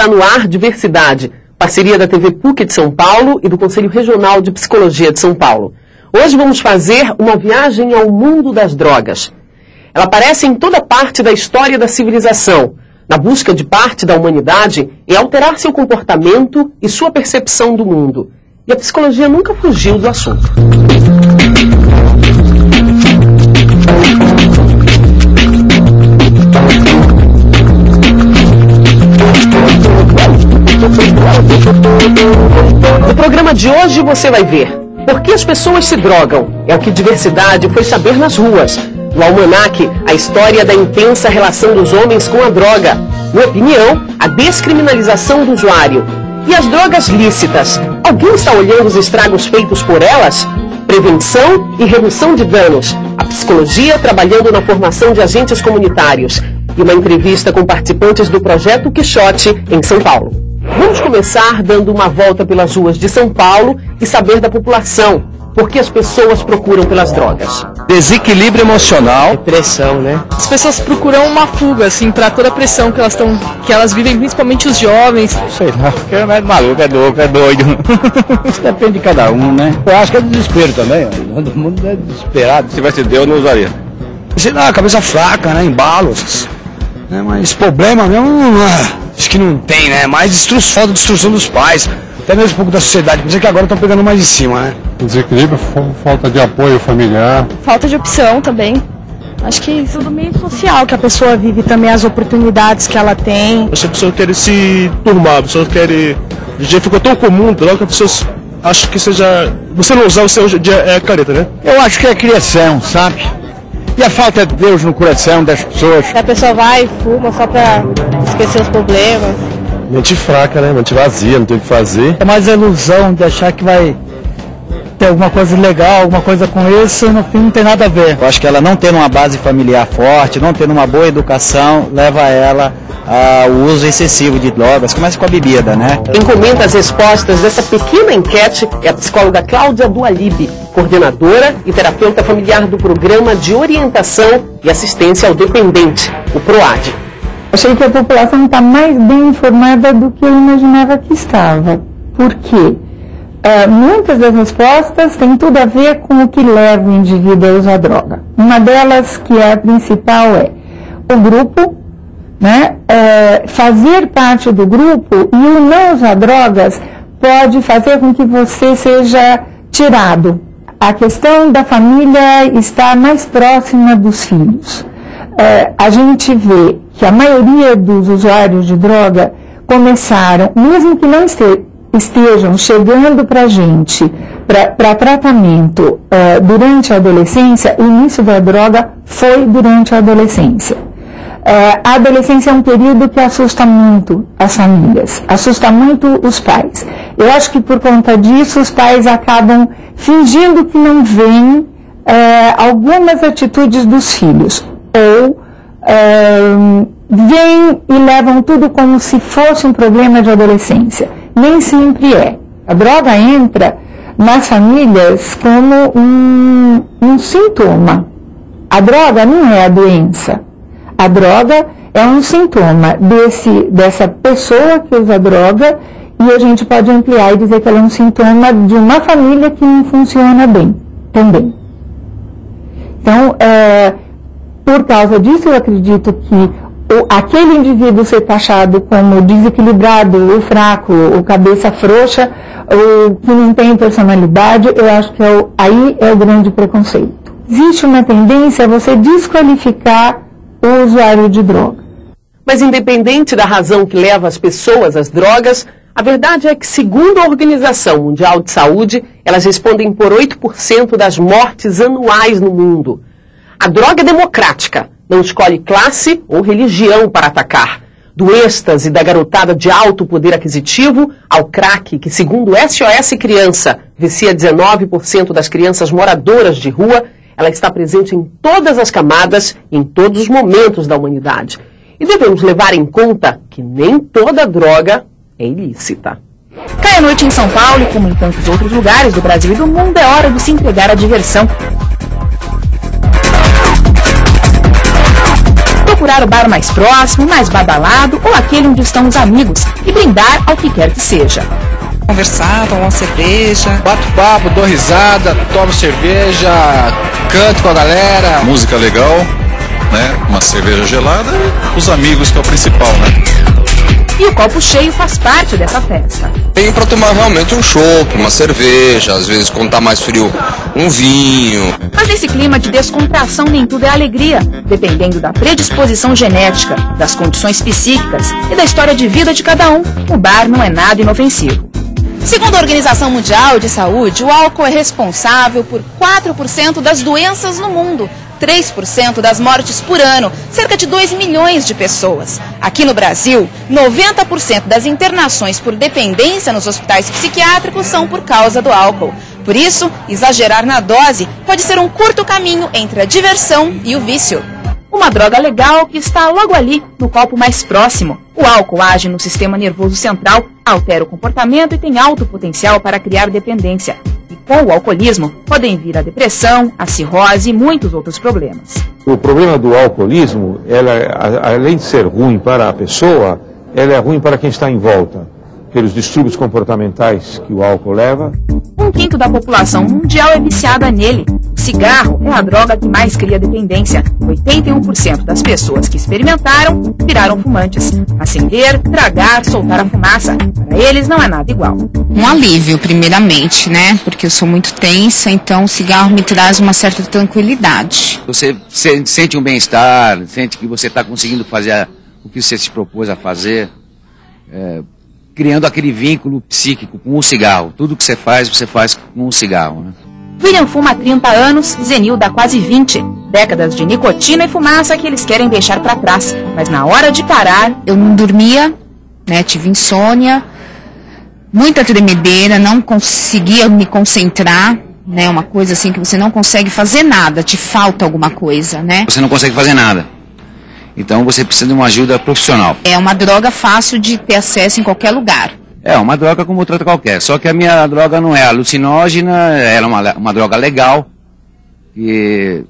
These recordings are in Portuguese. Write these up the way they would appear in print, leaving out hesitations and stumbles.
Está no ar Diversidade, parceria da TV PUC de São Paulo e do Conselho Regional de Psicologia de São Paulo. Hoje vamos fazer uma viagem ao mundo das drogas. Ela aparece em toda parte da história da civilização, na busca de parte da humanidade em alterar seu comportamento e sua percepção do mundo. E a psicologia nunca fugiu do assunto. No programa de hoje você vai ver por que as pessoas se drogam. É o que Diversidade foi saber nas ruas. No Almanac, a história da intensa relação dos homens com a droga. No Opinião, a descriminalização do usuário. E as drogas lícitas? Alguém está olhando os estragos feitos por elas? Prevenção e redução de danos. A psicologia trabalhando na formação de agentes comunitários. E uma entrevista com participantes do Projeto Quixote, em São Paulo. Vamos começar dando uma volta pelas ruas de São Paulo e saber da população por que as pessoas procuram pelas drogas. Desequilíbrio emocional. Depressão, né? As pessoas procuram uma fuga, assim, para toda a pressão que elas vivem, principalmente os jovens. Sei lá, porque é maluco, é louco, é doido. Isso depende de cada um, né? Eu acho que é desespero também, todo mundo é desesperado. Se tivesse Deus, não usaria. Sei lá, cabeça fraca, né? Embalos. Né? Mas problema mesmo, acho que não tem, né? Mais falta de destruição dos pais, até mesmo um pouco da sociedade. Por isso que agora estão pegando mais em cima, né? Desequilíbrio, falta de apoio familiar. Falta de opção também. Acho que tudo meio social, que a pessoa vive também, as oportunidades que ela tem. As pessoas querem se turmar, as pessoas querem... O dia ficou tão comum, droga, que as pessoas acham que seja... Você não usar o seu dia é careta, né? Eu acho que é criação, sabe? E a falta de Deus no coração das pessoas. A pessoa vai e fuma só pra esquecer os problemas. Mente fraca, né? Mente vazia, não tem o que fazer. É mais a ilusão de achar que vai ter alguma coisa legal, alguma coisa com isso, e no fim não tem nada a ver. Eu acho que ela não tendo uma base familiar forte, não tendo uma boa educação, leva ela ao uso excessivo de drogas. Começa com a bebida, né? Quem comenta as respostas dessa pequena enquete é a psicóloga Cláudia Dualib, coordenadora e terapeuta familiar do Programa de Orientação e Assistência ao Dependente, o PROAD. Achei que a população está mais bem informada do que eu imaginava que estava. Por quê? Muitas das respostas têm tudo a ver com o que leva o indivíduo a usar droga. Uma delas, que é a principal, é o grupo, né? Fazer parte do grupo, e o não usar drogas pode fazer com que você seja tirado. A questão da família está mais próxima dos filhos. A gente vê que a maioria dos usuários de droga começaram, mesmo que não estejam chegando para a gente, para tratamento durante a adolescência, o início da droga foi durante a adolescência. A adolescência é um período que assusta muito as famílias, assusta muito os pais. Eu acho que por conta disso os pais acabam fingindo que não veem algumas atitudes dos filhos, ou veem e levam tudo como se fosse um problema de adolescência. Nem sempre é. A droga entra nas famílias como um sintoma. A droga não é a doença. A droga é um sintoma dessa pessoa que usa droga, e a gente pode ampliar e dizer que ela é um sintoma de uma família que não funciona bem também. Então, por causa disso, eu acredito que aquele indivíduo ser taxado como desequilibrado, ou fraco, ou cabeça frouxa, ou que não tem personalidade, eu acho que aí é o grande preconceito. Existe uma tendência a você desqualificar o usuário de droga. Mas independente da razão que leva as pessoas às drogas, a verdade é que, segundo a Organização Mundial de Saúde, elas respondem por 8% das mortes anuais no mundo. A droga é democrática, não escolhe classe ou religião para atacar. Do êxtase da garotada de alto poder aquisitivo ao crack, que, segundo o SOS Criança, vicia 19% das crianças moradoras de rua, ela está presente em todas as camadas e em todos os momentos da humanidade. E devemos levar em conta que nem toda droga é ilícita. Cai a noite em São Paulo e, como em tantos outros lugares do Brasil e do mundo, é hora de se entregar à diversão. procurar o bar mais próximo, mais badalado ou aquele onde estão os amigos e brindar ao que quer que seja. Conversar, tomar uma cerveja, Bato papo, dou risada, tomo cerveja, canto com a galera. Música legal, né? Uma cerveja gelada e os amigos, que é o principal, né? E o copo cheio faz parte dessa festa. Tem para tomar realmente um chopp, uma cerveja, às vezes quando tá mais frio, um vinho. Mas nesse clima de descontração nem tudo é alegria, dependendo da predisposição genética, das condições psíquicas e da história de vida de cada um, o bar não é nada inofensivo. Segundo a Organização Mundial de Saúde, o álcool é responsável por 4% das doenças no mundo, 3% das mortes por ano, cerca de 2 milhões de pessoas. Aqui no Brasil, 90% das internações por dependência nos hospitais psiquiátricos são por causa do álcool. Por isso, exagerar na dose pode ser um curto caminho entre a diversão e o vício. Uma droga legal que está logo ali, no copo mais próximo. O álcool age no sistema nervoso central, altera o comportamento e tem alto potencial para criar dependência. E com o alcoolismo, podem vir a depressão, a cirrose e muitos outros problemas. O problema do alcoolismo, além de ser ruim para a pessoa, ela é ruim para quem está em volta, pelos distúrbios comportamentais que o álcool leva. 1/5 da população mundial é viciada nele. O cigarro é a droga que mais cria dependência. 81% das pessoas que experimentaram viraram fumantes. Acender, tragar, soltar a fumaça. Para eles não é nada igual. Um alívio, primeiramente, né? Porque eu sou muito tensa, então o cigarro me traz uma certa tranquilidade. Você sente um bem-estar, sente que você está conseguindo fazer o que você se propôs a fazer, criando aquele vínculo psíquico com o cigarro. Tudo que você faz com o cigarro, né? William fuma há 30 anos, Zenilda há quase 20. Décadas de nicotina e fumaça que eles querem deixar para trás. Mas na hora de parar... Eu não dormia, né? Tive insônia, muita tremedeira, não conseguia me concentrar, né? Uma coisa assim que você não consegue fazer nada, te falta alguma coisa, né? Você não consegue fazer nada. Então você precisa de uma ajuda profissional. É uma droga fácil de ter acesso em qualquer lugar. É uma droga como outra qualquer, só que a minha droga não é alucinógena, ela é uma droga legal, que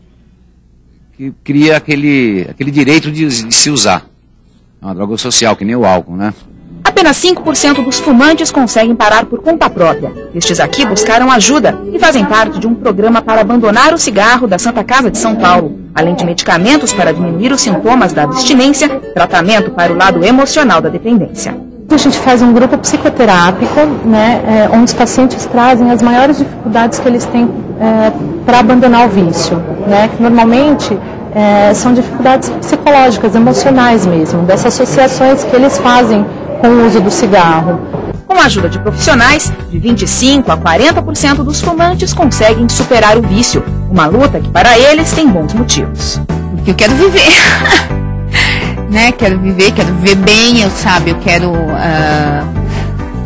cria aquele direito de se usar. É uma droga social, que nem o álcool, né? Apenas 5% dos fumantes conseguem parar por conta própria. Estes aqui buscaram ajuda e fazem parte de um programa para abandonar o cigarro da Santa Casa de São Paulo. Além de medicamentos para diminuir os sintomas da abstinência, tratamento para o lado emocional da dependência. A gente faz um grupo psicoterápico, né, onde os pacientes trazem as maiores dificuldades que eles têm para abandonar o vício, né, que normalmente são dificuldades psicológicas, emocionais mesmo, dessas associações que eles fazem com o uso do cigarro. Com a ajuda de profissionais, de 25% a 40% dos fumantes conseguem superar o vício, uma luta que para eles tem bons motivos. Porque eu quero viver. Né? Quero viver bem, eu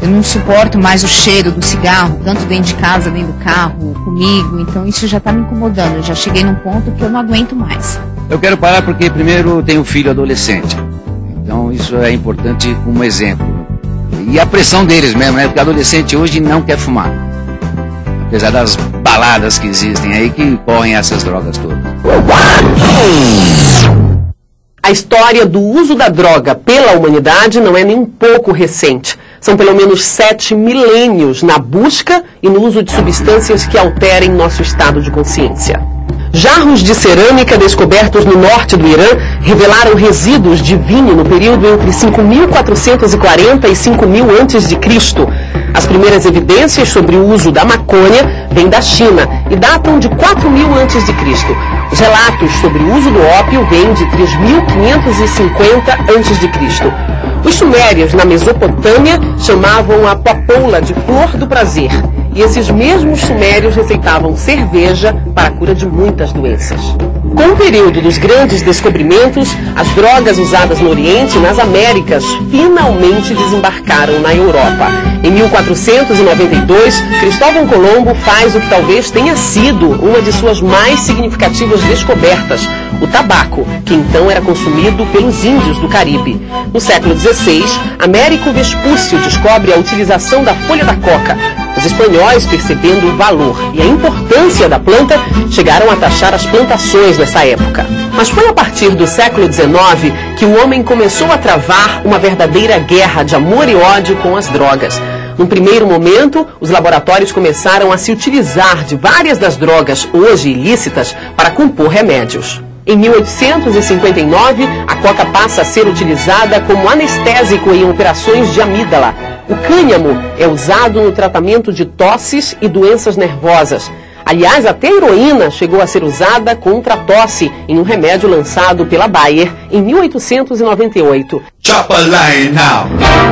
não suporto mais o cheiro do cigarro, tanto dentro de casa, dentro do carro, comigo, então isso já está me incomodando, eu já cheguei num ponto que eu não aguento mais. Eu quero parar porque primeiro eu tenho um filho adolescente, então isso é importante como exemplo. E a pressão deles mesmo, né? Porque adolescente hoje não quer fumar, apesar das baladas que existem aí que correm essas drogas todas. A história do uso da droga pela humanidade não é nem um pouco recente. São pelo menos 7 milênios na busca e no uso de substâncias que alterem nosso estado de consciência. Jarros de cerâmica descobertos no norte do Irã revelaram resíduos de vinho no período entre 5.440 e 5.000 a.C. As primeiras evidências sobre o uso da maconha vêm da China e datam de 4.000 a.C. Os relatos sobre o uso do ópio vêm de 3.550 a.C. Os sumérios na Mesopotâmia chamavam a papoula de flor do prazer. E esses mesmos sumérios receitavam cerveja para a cura de muitas doenças. Com o período dos grandes descobrimentos, as drogas usadas no Oriente e nas Américas finalmente desembarcaram na Europa. Em 1492, Cristóvão Colombo faz o que talvez tenha sido uma de suas mais significativas descobertas, o tabaco, que então era consumido pelos índios do Caribe. No século XVI, Américo Vespúcio descobre a utilização da folha da coca. Os espanhóis, percebendo o valor e a importância da planta, chegaram a taxar as plantações nessa época. Mas foi a partir do século XIX que o homem começou a travar uma verdadeira guerra de amor e ódio com as drogas. Num primeiro momento, os laboratórios começaram a se utilizar de várias das drogas hoje ilícitas para compor remédios. Em 1859, a coca passa a ser utilizada como anestésico em operações de amígdala. O cânhamo é usado no tratamento de tosses e doenças nervosas. Aliás, até a heroína chegou a ser usada contra a tosse em um remédio lançado pela Bayer em 1898.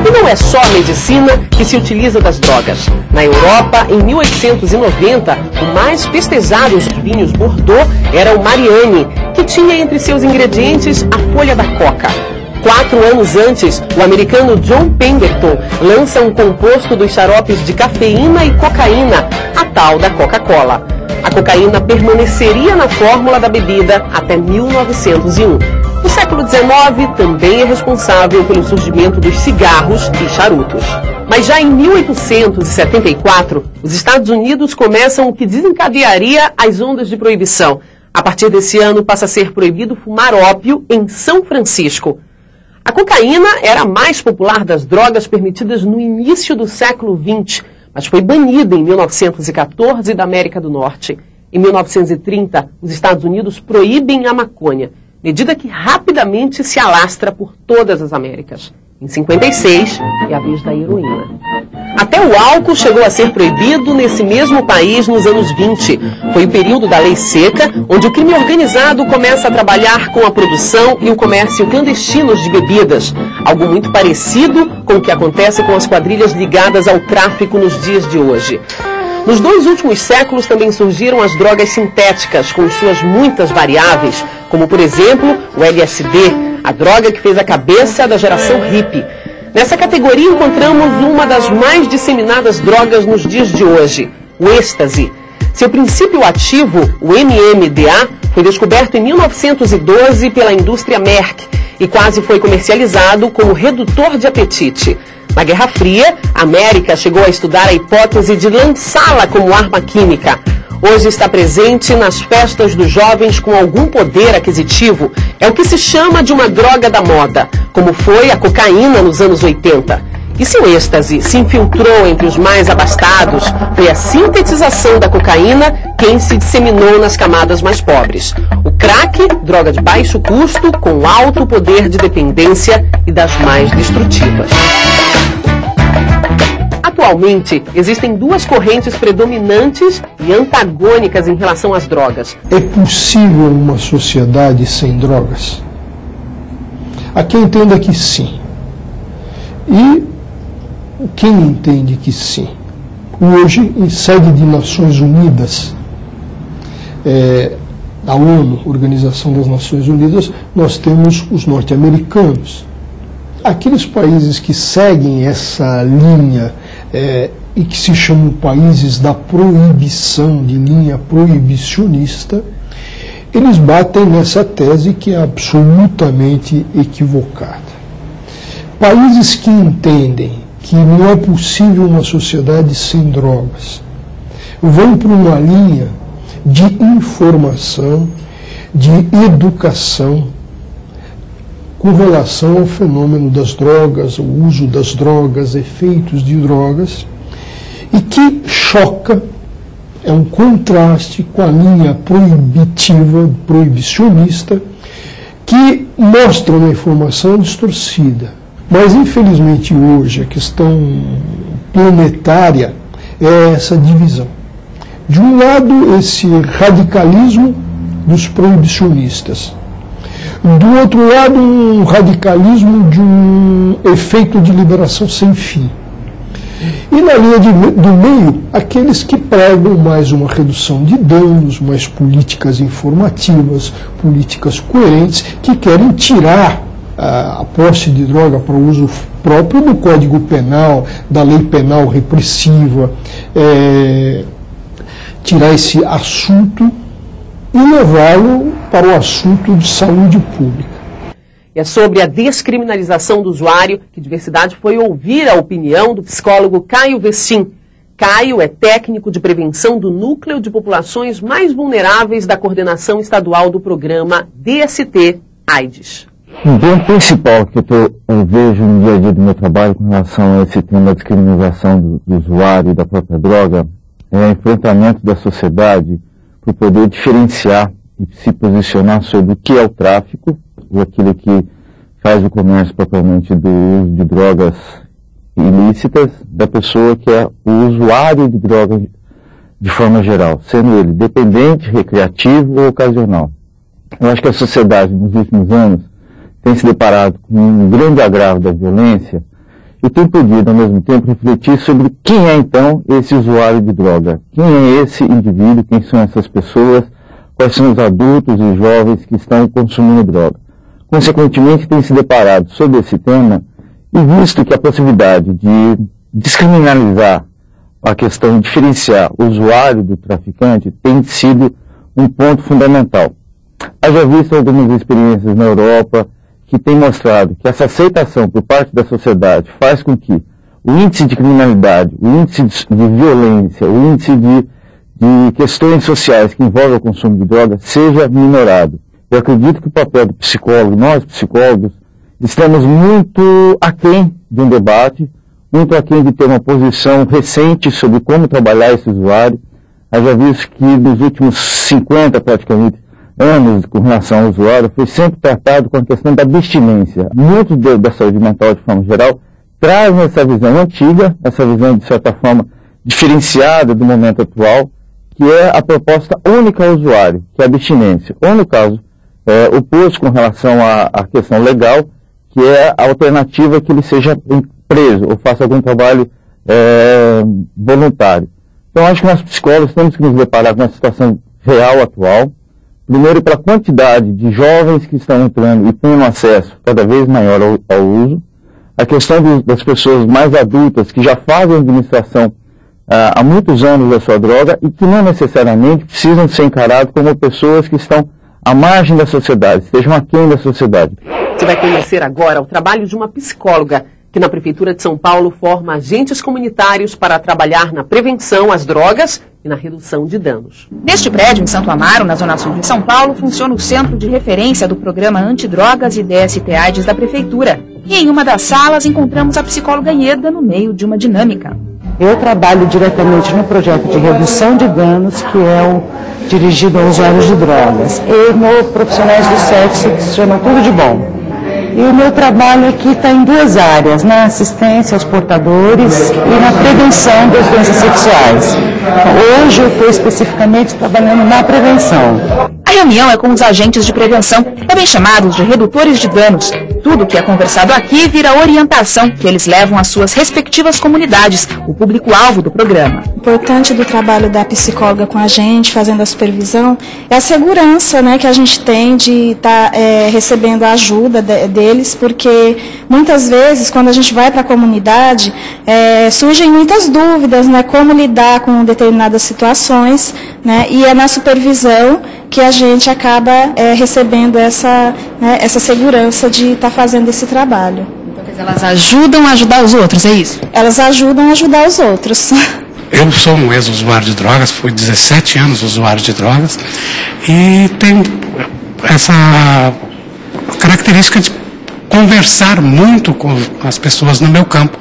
E não é só a medicina que se utiliza das drogas. Na Europa, em 1890, o mais festejado dos vinhos Bordeaux era o Marianne, que tinha entre seus ingredientes a folha da coca. 4 anos antes, o americano John Pemberton lança um composto dos xaropes de cafeína e cocaína, a tal da Coca-Cola. A cocaína permaneceria na fórmula da bebida até 1901. O século XIX também é responsável pelo surgimento dos cigarros e charutos. Mas já em 1874, os Estados Unidos começam o que desencadearia as ondas de proibição. A partir desse ano passa a ser proibido fumar ópio em São Francisco. A cocaína era a mais popular das drogas permitidas no início do século XX, mas foi banida em 1914 da América do Norte. Em 1930, os Estados Unidos proíbem a maconha, medida que rapidamente se alastra por todas as Américas. Em 56, é a vez da heroína. Até o álcool chegou a ser proibido nesse mesmo país nos anos 20. Foi o período da lei seca, onde o crime organizado começa a trabalhar com a produção e o comércio clandestinos de bebidas. Algo muito parecido com o que acontece com as quadrilhas ligadas ao tráfico nos dias de hoje. Nos 2 últimos séculos também surgiram as drogas sintéticas, com suas muitas variáveis, como por exemplo o LSD, a droga que fez a cabeça da geração hippie. Nessa categoria encontramos uma das mais disseminadas drogas nos dias de hoje, o êxtase. Seu princípio ativo, o MMDA, foi descoberto em 1912 pela indústria Merck e quase foi comercializado como redutor de apetite. Na Guerra Fria, a América chegou a estudar a hipótese de lançá-la como arma química. Hoje está presente nas festas dos jovens com algum poder aquisitivo. É o que se chama de uma droga da moda, como foi a cocaína nos anos 80. E se o êxtase se infiltrou entre os mais abastados, foi a sintetização da cocaína quem se disseminou nas camadas mais pobres. O crack, droga de baixo custo, com alto poder de dependência e das mais destrutivas. Atualmente, existem 2 correntes predominantes e antagônicas em relação às drogas. É possível uma sociedade sem drogas? Há quem entenda que sim. E quem entende que sim? Hoje, em sede de Nações Unidas, a ONU, Organização das Nações Unidas, nós temos os norte-americanos. Aqueles países que seguem essa linha e que se chamam países da proibição, de linha proibicionista, eles batem nessa tese que é absolutamente equivocada. Países que entendem que não é possível uma sociedade sem drogas vão para uma linha de informação, de educação, com relação ao fenômeno das drogas, o uso das drogas, efeitos de drogas, e que choca, é um contraste com a linha proibitiva, proibicionista, que mostra uma informação distorcida. Mas, infelizmente, hoje, a questão planetária é essa divisão. De um lado, esse radicalismo dos proibicionistas. Do outro lado, um radicalismo de um efeito de liberação sem fim. E na linha do meio, aqueles que pregam mais uma redução de danos, mais políticas informativas, políticas coerentes, que querem tirar a posse de droga para uso próprio do Código Penal, da lei penal repressiva, tirar esse assunto e levá-lo para o assunto de saúde pública. É sobre a descriminalização do usuário que Diversidade foi ouvir a opinião do psicólogo Caio Vestim. Caio é técnico de prevenção do Núcleo de Populações Mais Vulneráveis da Coordenação Estadual do Programa DST-AIDS. O ponto principal que eu vejo no dia a dia do meu trabalho com relação a esse tema da descriminalização do usuário e da própria droga é o enfrentamento da sociedade para poder diferenciar e se posicionar sobre o que é o tráfico, ou aquilo que faz o comércio propriamente do uso de drogas ilícitas, da pessoa que é o usuário de drogas de forma geral, sendo ele dependente, recreativo ou ocasional. Eu acho que a sociedade nos últimos anos tem se deparado com um grande agravo da violência e tem podido, ao mesmo tempo, refletir sobre quem é, então, esse usuário de droga. Quem é esse indivíduo, quem são essas pessoas, quais são os adultos e jovens que estão consumindo droga. Consequentemente, tem se deparado sobre esse tema e visto que a possibilidade de descriminalizar a questão de diferenciar o usuário do traficante tem sido um ponto fundamental. Haja visto algumas experiências na Europa que têm mostrado que essa aceitação por parte da sociedade faz com que o índice de criminalidade, o índice de violência, o índice de questões sociais que envolvem o consumo de drogas seja minorado. Eu acredito que o papel do psicólogo, nós psicólogos, estamos muito aquém de um debate, muito aquém de ter uma posição recente sobre como trabalhar esse usuário. Haja visto que nos últimos 50 praticamente anos com relação ao usuário foi sempre tratado com a questão da abstinência. Muito da saúde mental de forma geral traz essa visão antiga, essa visão de certa forma diferenciada do momento atual, que é a proposta única ao usuário, que é a abstinência. Ou no caso, oposto com relação à questão legal, que é a alternativa que ele seja preso ou faça algum trabalho voluntário. Então acho que nós psicólogos temos que nos deparar com uma situação real atual, primeiro pela quantidade de jovens que estão entrando e tendo acesso cada vez maior ao uso, a questão das pessoas mais adultas que já fazem administração há muitos anos da sua droga e que não necessariamente precisam ser encarados como pessoas que estão à margem da sociedade, estejam aquém da sociedade. Você vai conhecer agora o trabalho de uma psicóloga que na Prefeitura de São Paulo forma agentes comunitários para trabalhar na prevenção às drogas e na redução de danos. Neste prédio, em Santo Amaro, na Zona Sul de São Paulo, funciona o Centro de Referência do Programa Antidrogas e DST-AIDS da Prefeitura. E em uma das salas encontramos a psicóloga Ieda no meio de uma dinâmica. Eu trabalho diretamente no projeto de redução de danos, que é o dirigido aos usuários de drogas, e no Profissionais do Sexo, que se chama Tudo de Bom. E o meu trabalho aqui está em duas áreas, na assistência aos portadores e na prevenção das doenças sexuais. Hoje eu estou especificamente trabalhando na prevenção. A reunião é com os agentes de prevenção, também chamados de redutores de danos. Tudo que é conversado aqui vira orientação que eles levam às suas respectivas comunidades, o público-alvo do programa. O importante do trabalho da psicóloga com a gente, fazendo a supervisão, é a segurança, né, que a gente tem de estar recebendo a ajuda deles, porque muitas vezes, quando a gente vai para a comunidade, surgem muitas dúvidas, né, como lidar com determinadas situações, né, e é na supervisão que a gente acaba recebendo essa segurança de estar fazendo esse trabalho. Então, quer dizer, elas ajudam a ajudar os outros, é isso? Elas ajudam a ajudar os outros. Eu sou um ex-usuário de drogas, fui 17 anos usuário de drogas e tenho essa característica de conversar muito com as pessoas no meu campo.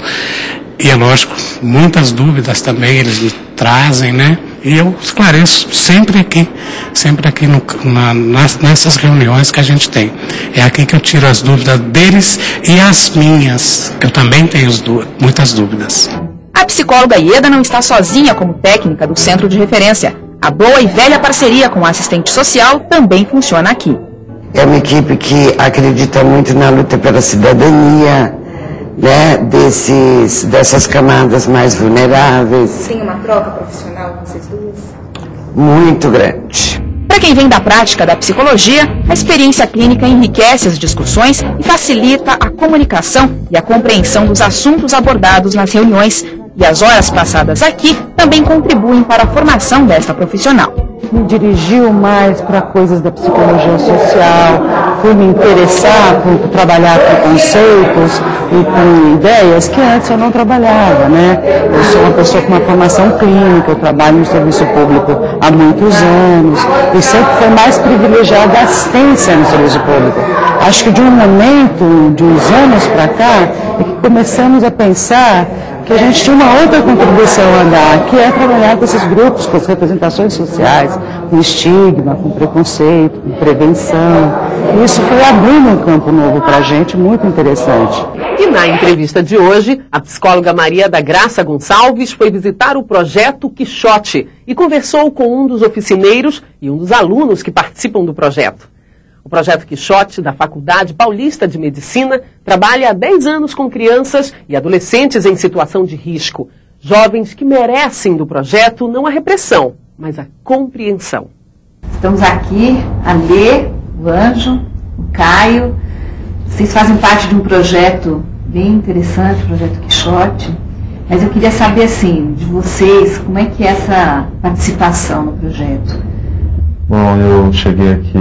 E é lógico, muitas dúvidas também eles me trazem, né? E eu esclareço sempre aqui nessas reuniões que a gente tem. É aqui que eu tiro as dúvidas deles e as minhas. Eu também tenho muitas dúvidas. A psicóloga Ieda não está sozinha como técnica do Centro de Referência. A boa e velha parceria com a assistente social também funciona aqui. É uma equipe que acredita muito na luta pela cidadania, né, dessas camadas mais vulneráveis. Tem uma troca profissional com vocês duas? Muito grande. Para quem vem da prática da psicologia, a experiência clínica enriquece as discussões e facilita a comunicação e a compreensão dos assuntos abordados nas reuniões. E as horas passadas aqui também contribuem para a formação desta profissional. me dirigiu mais para coisas da psicologia social, fui me interessar por trabalhar com conceitos e com ideias que antes eu não trabalhava, né? Eu sou uma pessoa com uma formação clínica, eu trabalho no serviço público há muitos anos e sempre foi mais privilegiada a assistência no serviço público. Acho que de um momento, de uns anos para cá, é que começamos a pensar que a gente tinha uma outra contribuição a dar, que é trabalhar com esses grupos, com as representações sociais, com estigma, com preconceito, com prevenção. E isso foi abrindo um campo novo para a gente, muito interessante. E na entrevista de hoje, a psicóloga Maria da Graça Gonçalves foi visitar o projeto Quixote e conversou com um dos oficineiros e um dos alunos que participam do projeto. O projeto Quixote, da Faculdade Paulista de Medicina, trabalha há 10 anos com crianças e adolescentes em situação de risco. Jovens que merecem do projeto não a repressão, mas a compreensão. Estamos aqui, a Lê, o Anjo, o Caio. Vocês fazem parte de um projeto bem interessante, o projeto Quixote. Mas eu queria saber, assim, de vocês, como é que é essa participação no projeto? Bom, eu cheguei aqui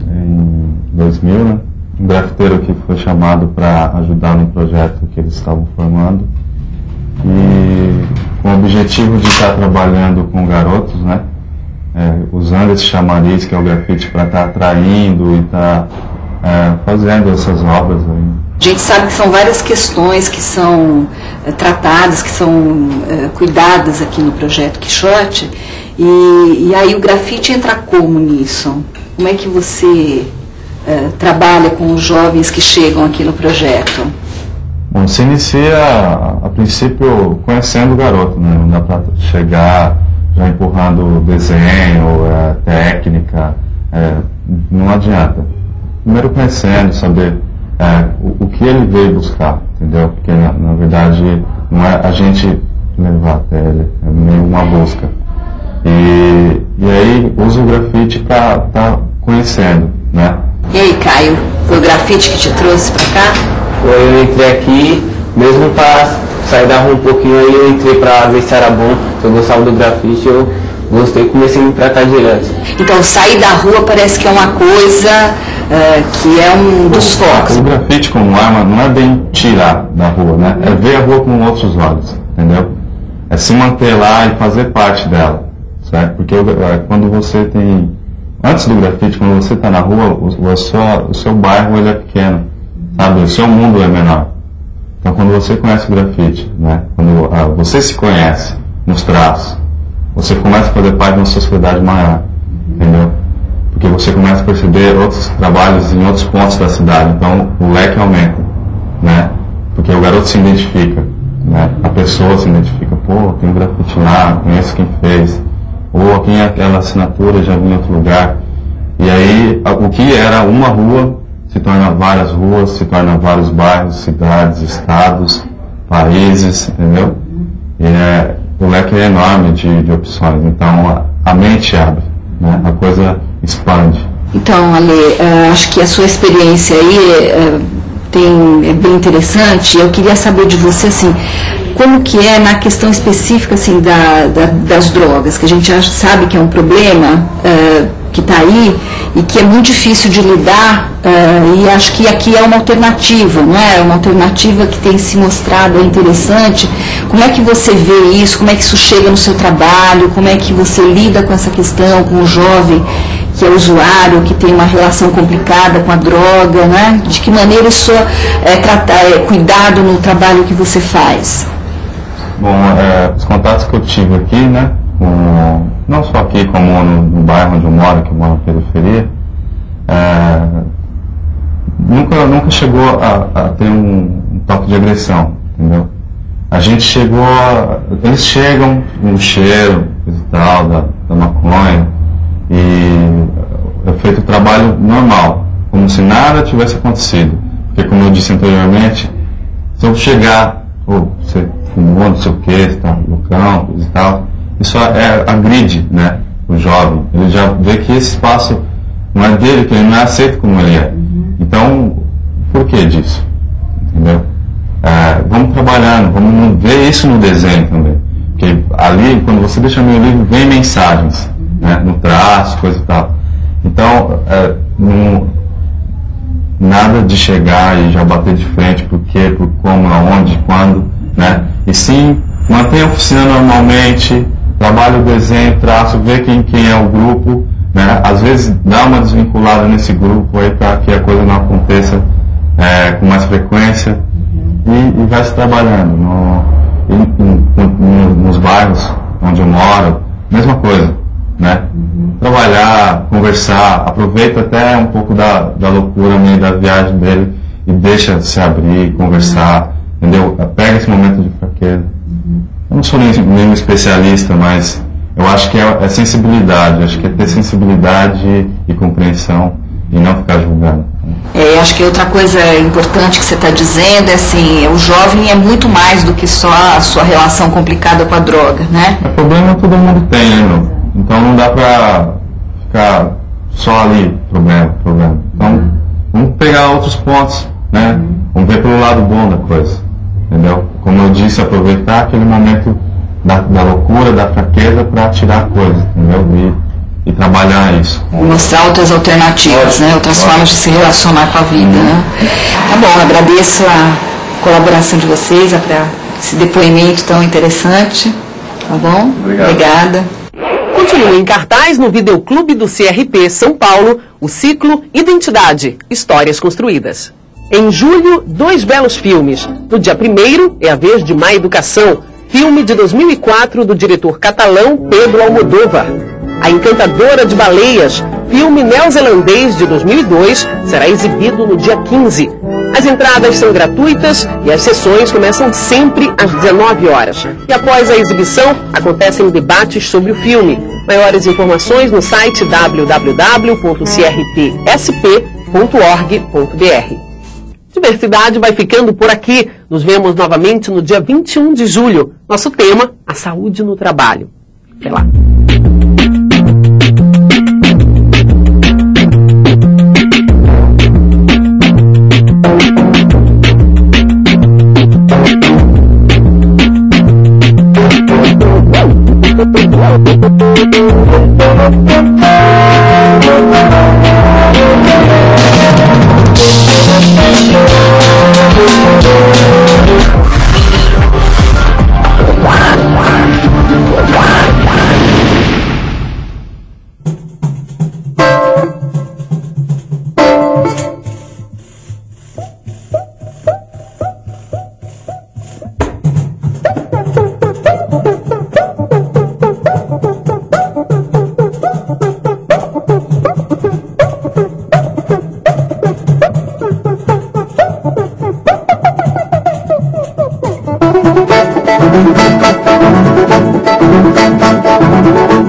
em 2000, né? Um grafiteiro que foi chamado para ajudar no projeto que eles estavam formando e com o objetivo de estar trabalhando com garotos, né? Usando esse chamariz que é o grafite para estar atraindo e estar fazendo essas obras aí. A gente sabe que são várias questões que são tratadas, que são cuidadas aqui no projeto Quixote e aí o grafite entra como nisso? Como é que você trabalha com os jovens que chegam aqui no projeto? Bom, se inicia a princípio conhecendo o garoto, né? Não dá para chegar já empurrando desenho, técnica, não adianta. Primeiro conhecendo, saber o que ele veio buscar, entendeu? Porque na verdade não é a gente levar até ele, é meio uma busca. E aí usa o grafite para estar conhecendo, né? E aí, Caio, foi o grafite que te trouxe para cá? Eu entrei aqui, mesmo para sair da rua um pouquinho, aí eu entrei para ver se era bom, se eu gostava do grafite, eu gostei e comecei a me tratar direto. Então, sair da rua parece que é uma coisa que é um dos focos. O grafite como arma não é bem tirar da rua, né? É ver a rua com outros olhos, entendeu? É se manter lá e fazer parte dela. Certo? Porque quando você tem, antes do grafite, quando você está na rua, o seu bairro ele é pequeno, sabe? O seu mundo é menor. Então quando você conhece o grafite, né? Quando você se conhece nos traços, você começa a fazer parte de uma sociedade maior, entendeu? Porque você começa a perceber outros trabalhos em outros pontos da cidade, então o leque aumenta, né? Porque o garoto se identifica, né? A pessoa se identifica, pô, tem um grafite lá, conheço quem fez. Ou quem é aquela assinatura já vinha em outro lugar. E aí, o que era uma rua se torna várias ruas, se torna vários bairros, cidades, estados, países, entendeu? E o leque é enorme de opções. Então, a mente abre, né? A coisa expande. Então, Ale, acho que a sua experiência aí é bem interessante. Eu queria saber de você, assim, como que é na questão específica assim, das drogas, que a gente já sabe que é um problema que está aí e que é muito difícil de lidar e acho que aqui é uma alternativa, não é? Uma alternativa que tem se mostrado interessante. Como é que você vê isso? Como é que isso chega no seu trabalho? Como é que você lida com essa questão, com o jovem que é usuário, que tem uma relação complicada com a droga, né? De que maneira isso é cuidado no trabalho que você faz? Bom, os contatos que eu tive aqui, né, não só aqui, como no bairro onde eu moro, que eu moro na periferia, nunca chegou a ter um toque de agressão, entendeu? A gente eles chegam no cheiro e tal, da maconha, e é feito o trabalho normal, como se nada tivesse acontecido. Porque, como eu disse anteriormente, se eu chegar, você fumou, não sei o que, está loucão, e tal, isso agride, né, o jovem. Ele já vê que esse espaço não é dele, que ele não é aceito como ele é. Então, por que disso? Entendeu? Vamos trabalhando, vamos ver isso no desenho também. Porque ali, quando você deixa meu livro, vem mensagens, né, no traço, coisa e tal. Então, nada de chegar e já bater de frente por quê, por como, aonde, quando, né? E sim, mantém a oficina normalmente, trabalha o desenho, traço, vê quem é o grupo, né? Às vezes dá uma desvinculada nesse grupo aí para que a coisa não aconteça com mais frequência e vai se trabalhando. Nos bairros onde eu moro, mesma coisa, né? Trabalhar, conversar, aproveita até um pouco da loucura meio da viagem dele e deixa se abrir, conversar, entendeu? Pega esse momento de fraqueza. Eu não sou nenhum especialista, mas eu acho que é sensibilidade, acho que é ter sensibilidade e compreensão e não ficar julgando. Acho que outra coisa importante que você está dizendo é assim, o jovem é muito mais do que só a sua relação complicada com a droga, né? O problema todo mundo tem, né, meu? Então não dá pra ficar só ali, problema. Então, vamos pegar outros pontos, né? Vamos ver pelo lado bom da coisa, entendeu? Como eu disse, aproveitar aquele momento da loucura, da fraqueza para tirar a coisa, entendeu? E trabalhar isso. Mostrar outras alternativas, né? Outras formas de se relacionar com a vida, né? Tá bom, agradeço a colaboração de vocês para esse depoimento tão interessante, tá bom? Obrigada. Continua em cartaz no Videoclube do CRP São Paulo o ciclo Identidade, Histórias Construídas. Em julho, 2 belos filmes. No dia 1º é a vez de Má Educação, filme de 2004 do diretor catalão Pedro Almodóvar. A Encantadora de Baleias, filme neozelandês de 2002, será exibido no dia 15. As entradas são gratuitas e as sessões começam sempre às 19 horas. E após a exibição, acontecem debates sobre o filme. Maiores informações no site www.crpsp.org.br. Diversidade vai ficando por aqui. Nos vemos novamente no dia 21 de julho. Nosso tema, a saúde no trabalho. Até lá. Thank you.